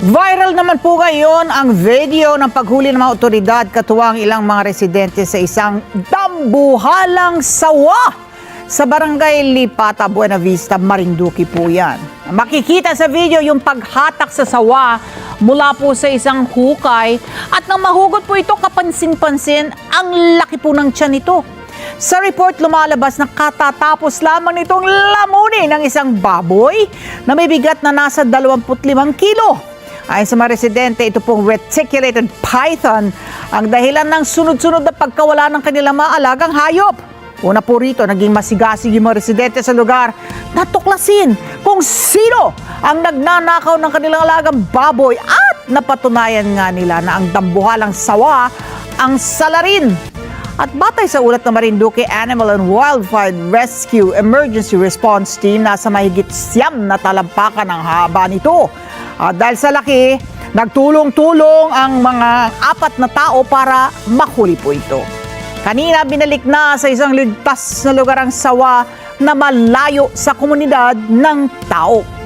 Viral naman po ngayon ang video ng paghuli ng mga otoridad katuwang ilang mga residente sa isang dambuhalang sawa sa barangay Lipata, Buena Vista, Marinduque po yan. Makikita sa video yung paghatak sa sawa mula po sa isang hukay at nang mahugot po ito kapansin-pansin ang laki po ng tiyan nito. Sa report lumalabas na katatapos lamang nitong lamunin ng isang baboy na may bigat na nasa 25 kilo. Ayon sa mga residente, ito pong reticulated python ang dahilan ng sunod-sunod na pagkawala ng kanilang mga alagang hayop. Una po rito, naging masigasig yung mga residente sa lugar na tuklasin kung sino ang nagnanakaw ng kanilang alagang baboy at napatunayan nga nila na ang dambuhalang sawa ang salarin. At batay sa ulat ng Marinduque Animal and Wildlife Rescue Emergency Response Team, nasa mahigit 9 na talampakan ang haba nito. Dahil sa laki, nagtulong-tulong ang mga 4 na tao para mahuli po ito. Kanina binalik na sa isang ligtas na lugar ang sawa na malayo sa komunidad ng tao.